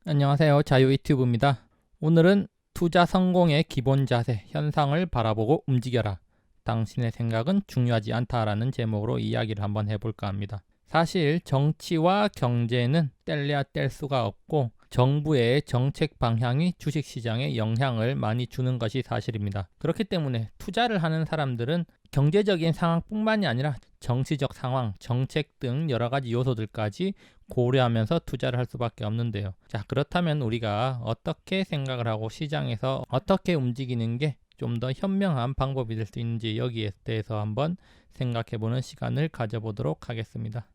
안녕하세요. 자유유튜브입니다. 오늘은 투자 성공의 기본 자세, 현상을 바라보고 움직여라. 당신의 생각은 중요하지 않다라는 제목으로 이야기를 한번 해볼까 합니다. 사실 정치와 경제는 뗄래야 뗄 수가 없고 정부의 정책 방향이 주식시장에 영향을 많이 주는 것이 사실입니다. 그렇기 때문에 투자를 하는 사람들은 경제적인 상황뿐만이 아니라 정치적 상황, 정책 등 여러 가지 요소들까지 고려하면서 투자를 할 수밖에 없는데요. 자, 그렇다면 우리가 어떻게 생각을 하고 시장에서 어떻게 움직이는 게 좀 더 현명한 방법이 될 수 있는지 여기에 대해서 한번 생각해보는 시간을 가져보도록 하겠습니다.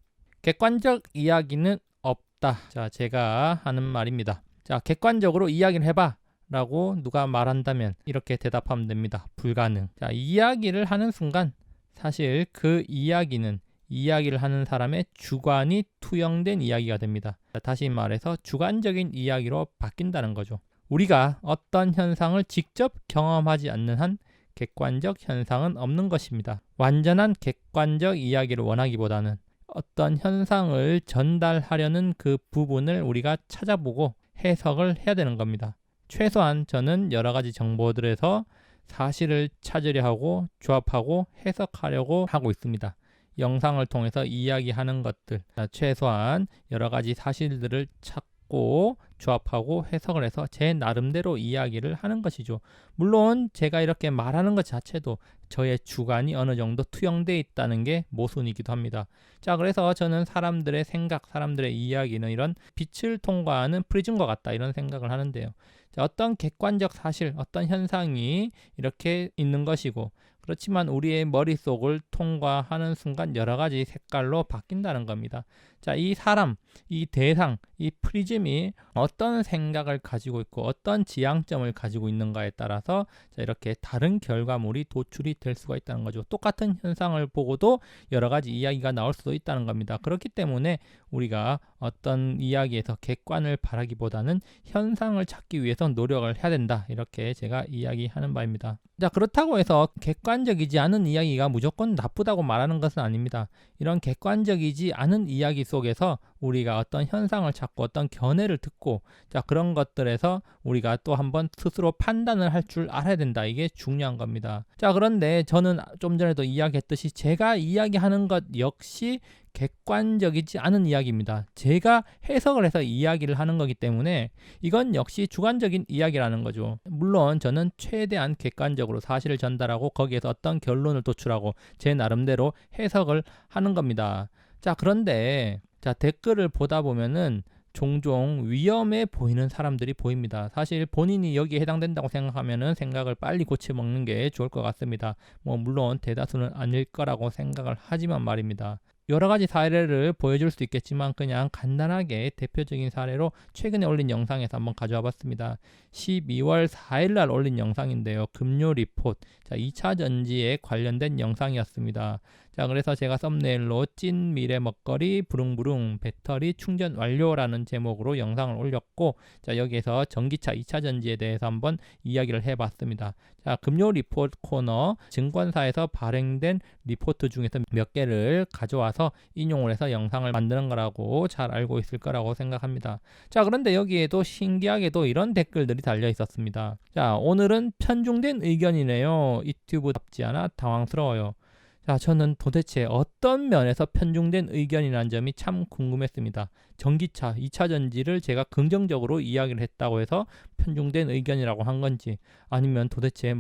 객관적 이야기는 없다. 자, 제가 하는 말입니다. 자, 객관적으로 이야기를 해봐 라고 누가 말한다면 이렇게 대답하면 됩니다. 불가능. 자, 이야기를 하는 순간 사실 그 이야기는 이야기를 하는 사람의 주관이 투영된 이야기가 됩니다. 자, 다시 말해서 주관적인 이야기로 바뀐다는 거죠. 우리가 어떤 현상을 직접 경험하지 않는 한 객관적 현상은 없는 것입니다. 완전한 객관적 이야기를 원하기보다는 어떤 현상을 전달하려는 그 부분을 우리가 찾아보고 해석을 해야 되는 겁니다. 최소한 저는 여러 가지 정보들에서 사실을 찾으려 하고 조합하고 해석하려고 하고 있습니다. 영상을 통해서 이야기하는 것들, 최소한 여러 가지 사실들을 찾고 조합하고 해석을 해서 제 나름대로 이야기를 하는 것이죠. 물론 제가 이렇게 말하는 것 자체도 저의 주관이 어느 정도 투영되어 있다는 게 모순이기도 합니다. 자, 그래서 저는 사람들의 생각, 사람들의 이야기는 이런 빛을 통과하는 프리즘과 같다, 이런 생각을 하는데요. 자, 어떤 객관적 사실, 어떤 현상이 이렇게 있는 것이고, 그렇지만 우리의 머릿속을 통과하는 순간 여러 가지 색깔로 바뀐다는 겁니다. 자, 이 사람, 이 대상, 이 프리즘이 어떤 생각을 가지고 있고 어떤 지향점을 가지고 있는가에 따라서 자, 이렇게 다른 결과물이 도출이 될 수가 있다는 거죠. 똑같은 현상을 보고도 여러 가지 이야기가 나올 수도 있다는 겁니다. 그렇기 때문에 우리가 어떤 이야기에서 객관을 바라기보다는 현상을 찾기 위해서 노력을 해야 된다, 이렇게 제가 이야기하는 바입니다. 자, 그렇다고 해서 객관적이지 않은 이야기가 무조건 나쁘다고 말하는 것은 아닙니다. 이런 객관적이지 않은 이야기 속에서 우리가 어떤 현상을 찾고 어떤 견해를 듣고, 자, 그런 것들에서 우리가 또 한번 스스로 판단을 할 줄 알아야 된다. 이게 중요한 겁니다. 자, 그런데 저는 좀 전에도 이야기했듯이 제가 이야기하는 것 역시 객관적이지 않은 이야기입니다. 제가 해석을 해서 이야기를 하는 거기 때문에 이건 역시 주관적인 이야기라는 거죠. 물론 저는 최대한 객관적으로 사실을 전달하고 거기에서 어떤 결론을 도출하고 제 나름대로 해석을 하는 겁니다. 자, 그런데 자, 댓글을 보다 보면은 종종 위험해 보이는 사람들이 보입니다. 사실 본인이 여기에 해당된다고 생각하면은 생각을 빨리 고쳐먹는 게 좋을 것 같습니다. 물론 대다수는 아닐 거라고 생각을 하지만 말입니다. 여러 가지 사례를 보여줄 수 있겠지만 그냥 간단하게 대표적인 사례로 최근에 올린 영상에서 한번 가져와 봤습니다. 12월 4일 날 올린 영상인데요. 금요 리포트, 자, 2차 전지에 관련된 영상이었습니다. 자, 그래서 제가 썸네일로 찐 미래 먹거리 부릉부릉 배터리 충전 완료라는 제목으로 영상을 올렸고, 자, 여기에서 전기차 2차 전지에 대해서 한번 이야기를 해봤습니다. 자, 금요 리포트 코너, 증권사에서 발행된 리포트 중에서 몇 개를 가져와서 인용을 해서 영상을 만드는 거라고 잘 알고 있을 거라고 생각합니다. 자, 그런데 여기에도 신기하게도 이런 댓글들이 달려 있었습니다. 자, 오늘은 편중된 의견이네요. 유튜브답지 않아 당황스러워요. 자, 저는 도대체 어떤 면에서 편중된 의견이라는 점이 참 궁금했습니다. 전기차 2차 전지를 제가 긍정적으로 이야기를 했다고 해서 편중된 의견이라고 한 건지, 아니면 도대체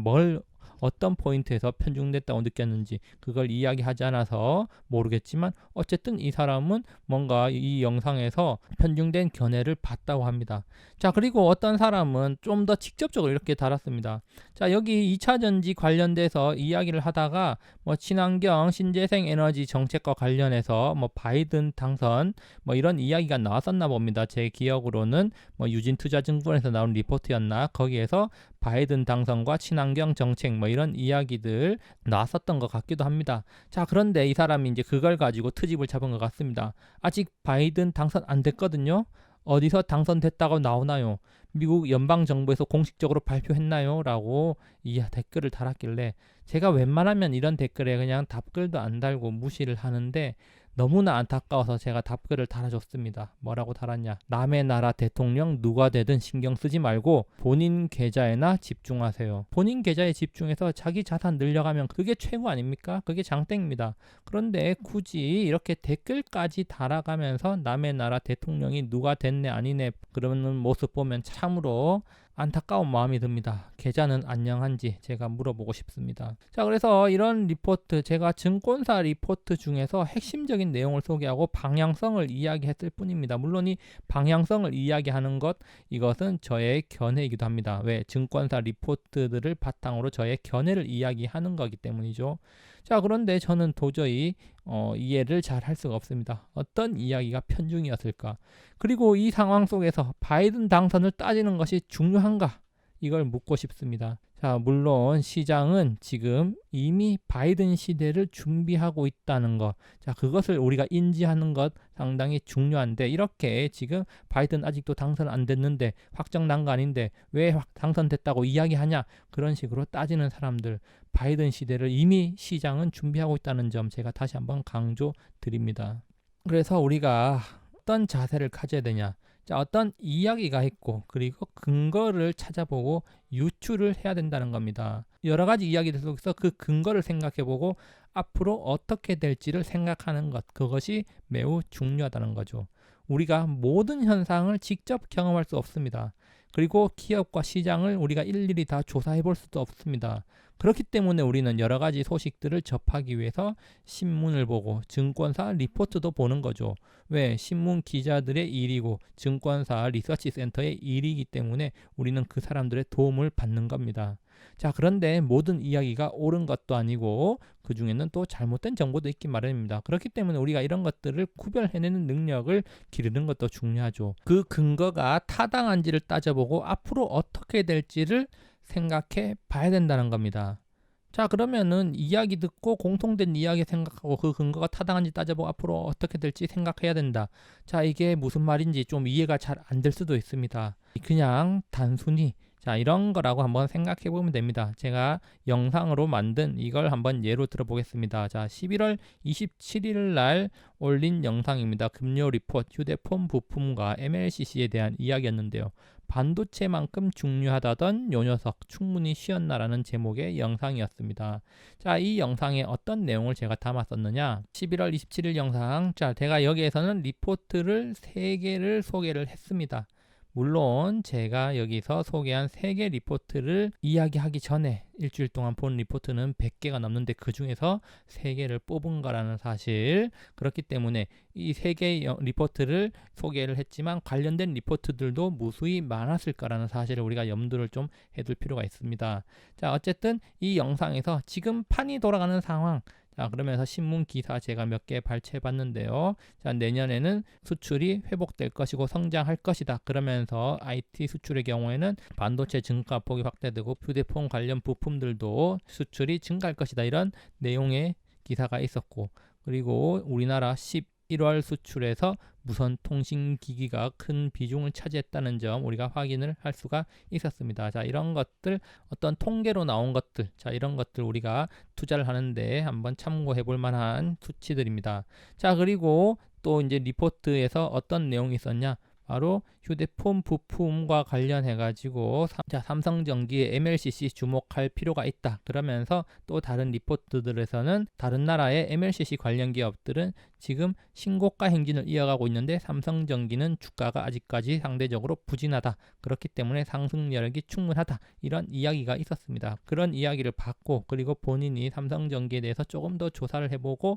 어떤 포인트에서 편중됐다고 느꼈는지 그걸 이야기하지 않아서 모르겠지만, 어쨌든 이 사람은 뭔가 이 영상에서 편중된 견해를 봤다고 합니다. 자, 그리고 어떤 사람은 좀 더 직접적으로 이렇게 달았습니다. 자, 여기 2차 전지 관련돼서 이야기를 하다가 친환경 신재생 에너지 정책과 관련해서 바이든 당선 이런 이야기가 나왔었나 봅니다. 제 기억으로는 유진투자증권에서 나온 리포트였나, 거기에서 바이든 당선과 친환경 정책 이런 이야기들 나왔었던 것 같기도 합니다. 자, 그런데 이 사람이 이제 그걸 가지고 트집을 잡은 것 같습니다. 아직 바이든 당선 안 됐거든요. 어디서 당선됐다고 나오나요? 미국 연방정부에서 공식적으로 발표했나요? 라고 이 댓글을 달았길래 제가 웬만하면 이런 댓글에 그냥 답글도 안 달고 무시를 하는데, 너무나 안타까워서 제가 답글을 달아줬습니다. 뭐라고 달았냐? 남의 나라 대통령 누가 되든 신경 쓰지 말고 본인 계좌에나 집중하세요. 본인 계좌에 집중해서 자기 자산 늘려가면 그게 최고 아닙니까? 그게 장땡입니다. 그런데 굳이 이렇게 댓글까지 달아가면서 남의 나라 대통령이 누가 됐네 아니네 그러는 모습 보면 참으로 안타까운 마음이 듭니다. 계좌는 안녕한지 제가 물어보고 싶습니다. 자, 그래서 이런 리포트, 제가 증권사 리포트 중에서 핵심적인 내용을 소개하고 방향성을 이야기했을 뿐입니다. 물론 이 방향성을 이야기하는 것, 이것은 저의 견해이기도 합니다. 왜? 증권사 리포트들을 바탕으로 저의 견해를 이야기하는 거기 때문이죠. 자, 그런데 저는 도저히 이해를 잘 할 수가 없습니다. 어떤 이야기가 편중이었을까? 그리고 이 상황 속에서 바이든 당선을 따지는 것이 중요한가? 이걸 묻고 싶습니다. 자, 물론 시장은 지금 이미 바이든 시대를 준비하고 있다는 것. 자, 그것을 우리가 인지하는 것 상당히 중요한데, 이렇게 지금 바이든 아직도 당선 안 됐는데 확정난 거 아닌데 왜 당선됐다고 이야기하냐? 그런 식으로 따지는 사람들, 바이든 시대를 이미 시장은 준비하고 있다는 점 제가 다시 한번 강조드립니다. 그래서 우리가 어떤 자세를 가져야 되냐? 자, 어떤 이야기가 있고 그리고 근거를 찾아보고 유추를 해야 된다는 겁니다. 여러 가지 이야기들 속에서 그 근거를 생각해보고 앞으로 어떻게 될지를 생각하는 것, 그것이 매우 중요하다는 거죠. 우리가 모든 현상을 직접 경험할 수 없습니다. 그리고 기업과 시장을 우리가 일일이 다 조사해 볼 수도 없습니다. 그렇기 때문에 우리는 여러 가지 소식들을 접하기 위해서 신문을 보고 증권사 리포트도 보는 거죠. 왜? 신문 기자들의 일이고 증권사 리서치 센터의 일이기 때문에 우리는 그 사람들의 도움을 받는 겁니다. 자, 그런데 모든 이야기가 옳은 것도 아니고 그 중에는 또 잘못된 정보도 있기 마련입니다. 그렇기 때문에 우리가 이런 것들을 구별해내는 능력을 기르는 것도 중요하죠. 그 근거가 타당한지를 따져보고 앞으로 어떻게 될지를 생각해 봐야 된다는 겁니다. 자, 그러면은 이야기 듣고 공통된 이야기 생각하고 그 근거가 타당한지 따져보고 앞으로 어떻게 될지 생각해야 된다. 자, 이게 무슨 말인지 좀 이해가 잘 안 될 수도 있습니다. 그냥 단순히 자, 이런 거라고 한번 생각해 보면 됩니다. 제가 영상으로 만든 이걸 한번 예로 들어보겠습니다. 자, 11월 27일 날 올린 영상입니다. 금요 리포트, 휴대폰 부품과 MLCC에 대한 이야기였는데요. 반도체만큼 중요하다던 요 녀석 충분히 쉬었나라는 제목의 영상이었습니다. 자, 이 영상에 어떤 내용을 제가 담았었느냐? 11월 27일 영상. 자, 제가 여기에서는 리포트를 3개를 소개를 했습니다. 물론 제가 여기서 소개한 3개 리포트를 이야기하기 전에 일주일 동안 본 리포트는 100개가 넘는데 그 중에서 3개를 뽑은 거라는 사실, 그렇기 때문에 이 3개 리포트를 소개를 했지만 관련된 리포트들도 무수히 많았을 거라는 사실을 우리가 염두를 좀 해둘 필요가 있습니다. 자, 어쨌든 이 영상에서 지금 판이 돌아가는 상황, 자, 그러면서 신문 기사 제가 몇 개 발췌해 봤는데요. 자, 내년에는 수출이 회복될 것이고 성장할 것이다. 그러면서 IT 수출의 경우에는 반도체 증가폭이 확대되고 휴대폰 관련 부품들도 수출이 증가할 것이다. 이런 내용의 기사가 있었고, 그리고 우리나라 11월 수출에서 무선 통신기기가 큰 비중을 차지했다는 점 우리가 확인을 할 수가 있었습니다. 자, 이런 것들, 어떤 통계로 나온 것들, 자, 이런 것들 우리가 투자를 하는데 한번 참고해 볼 만한 수치들입니다. 자, 그리고 또 이제 리포트에서 어떤 내용이 있었냐? 바로 휴대폰 부품과 관련해 가지고 삼성전기의 MLCC 주목할 필요가 있다. 그러면서 또 다른 리포트들에서는 다른 나라의 MLCC 관련 기업들은 지금 신고가 행진을 이어가고 있는데 삼성전기는 주가가 아직까지 상대적으로 부진하다. 그렇기 때문에 상승 여력이 충분하다. 이런 이야기가 있었습니다. 그런 이야기를 받고 그리고 본인이 삼성전기에 대해서 조금 더 조사를 해보고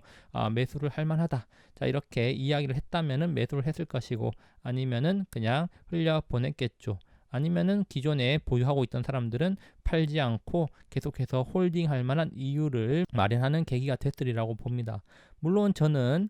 매수를 할 만하다. 자, 이렇게 이야기를 했다면은 매수를 했을 것이고, 아니면은 그냥 흘려보냈겠죠. 아니면은 기존에 보유하고 있던 사람들은 팔지 않고 계속해서 홀딩할 만한 이유를 마련하는 계기가 됐으리라고 봅니다. 물론 저는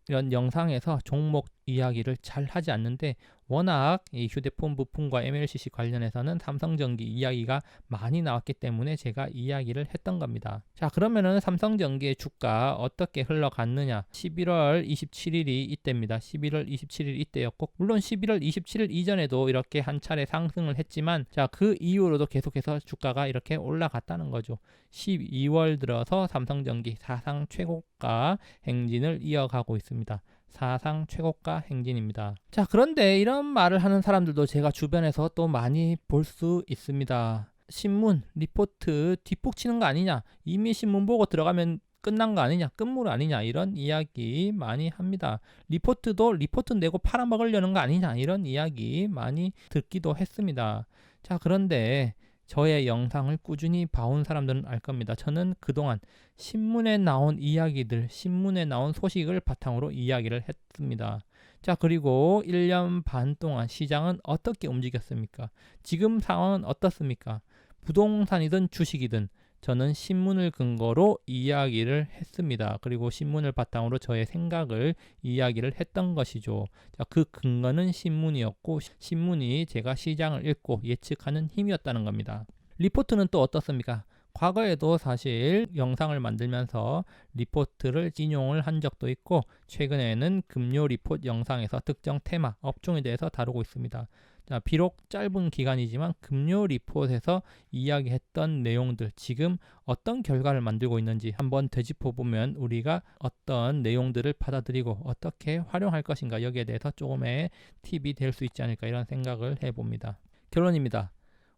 이런 영상에서 종목 이야기를 잘 하지 않는데 워낙 이 휴대폰 부품과 MLCC 관련해서는 삼성전기 이야기가 많이 나왔기 때문에 제가 이야기를 했던 겁니다. 자, 그러면은 삼성전기의 주가 어떻게 흘러갔느냐? 11월 27일이 이때입니다. 11월 27일 이때였고, 물론 11월 27일 이전에도 이렇게 한 차례 상승을 했지만, 자, 그 이후로도 계속해서 주가가 이렇게 올라갔다는 거죠. 12월 들어서 삼성전기 사상 최고가 행진을 이어가고 있습니다. 사상 최고가 행진입니다. 자, 그런데 이런 말을 하는 사람들도 제가 주변에서 또 많이 볼 수 있습니다. 신문, 리포트 뒷북 치는 거 아니냐? 이미 신문 보고 들어가면 끝난 거 아니냐? 끝물 아니냐? 이런 이야기 많이 합니다. 리포트도 리포트 내고 팔아먹으려는 거 아니냐? 이런 이야기 많이 듣기도 했습니다. 자, 그런데 저의 영상을 꾸준히 봐온 사람들은 알 겁니다. 저는 그동안 신문에 나온 이야기들, 신문에 나온 소식을 바탕으로 이야기를 했습니다. 자, 그리고 1년 반 동안 시장은 어떻게 움직였습니까? 지금 상황은 어떻습니까? 부동산이든 주식이든 저는 신문을 근거로 이야기를 했습니다. 그리고 신문을 바탕으로 저의 생각을 이야기를 했던 것이죠. 자, 그 근거는 신문이었고, 신문이 제가 시장을 읽고 예측하는 힘이었다는 겁니다. 리포트는 또 어떻습니까? 과거에도 사실 영상을 만들면서 리포트를 인용을 한 적도 있고, 최근에는 금요 리포트 영상에서 특정 테마, 업종에 대해서 다루고 있습니다. 자, 비록 짧은 기간이지만 금요 리포트에서 이야기했던 내용들, 지금 어떤 결과를 만들고 있는지 한번 되짚어보면 우리가 어떤 내용들을 받아들이고 어떻게 활용할 것인가, 여기에 대해서 조금의 팁이 될 수 있지 않을까, 이런 생각을 해봅니다. 결론입니다.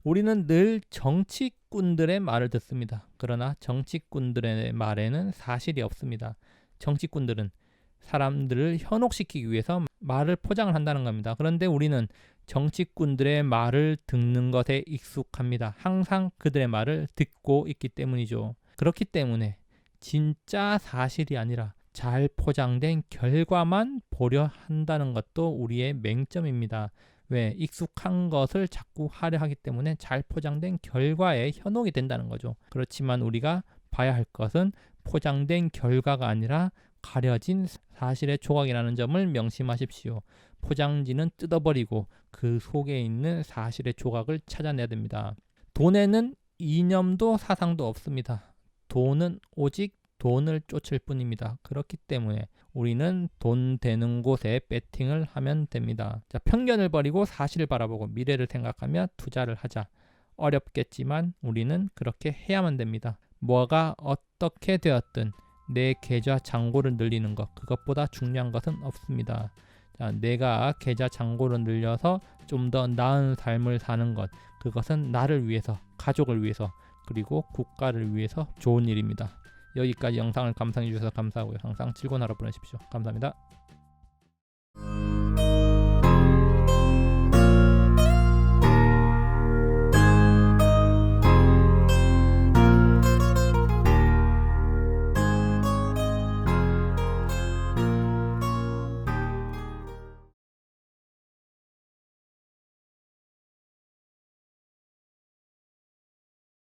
우리는 늘 정치꾼들의 말을 듣습니다. 그러나 정치꾼들의 말에는 사실이 없습니다. 정치꾼들은 사람들을 현혹시키기 위해서 말을 포장을 한다는 겁니다. 그런데 우리는 정치꾼들의 말을 듣는 것에 익숙합니다. 항상 그들의 말을 듣고 있기 때문이죠. 그렇기 때문에 진짜 사실이 아니라 잘 포장된 결과만 보려 한다는 것도 우리의 맹점입니다. 왜? 익숙한 것을 자꾸 하려 하기 때문에 잘 포장된 결과에 현혹이 된다는 거죠. 그렇지만 우리가 봐야 할 것은 포장된 결과가 아니라 가려진 사실의 조각이라는 점을 명심하십시오. 포장지는 뜯어버리고 그 속에 있는 사실의 조각을 찾아내야 됩니다. 돈에는 이념도 사상도 없습니다. 돈은 오직 돈을 쫓을 뿐입니다. 그렇기 때문에 우리는 돈 되는 곳에 배팅을 하면 됩니다. 자, 편견을 버리고 사실을 바라보고 미래를 생각하며 투자를 하자. 어렵겠지만 우리는 그렇게 해야만 됩니다. 뭐가 어떻게 되었든 내 계좌 잔고를 늘리는 것, 그것보다 중요한 것은 없습니다. 자, 내가 계좌 잔고를 늘려서 좀 더 나은 삶을 사는 것, 그것은 나를 위해서, 가족을 위해서, 그리고 국가를 위해서 좋은 일입니다. 여기까지 영상을 감상해 주셔서 감사하고요. 항상 즐거운 하루 보내십시오. 감사합니다.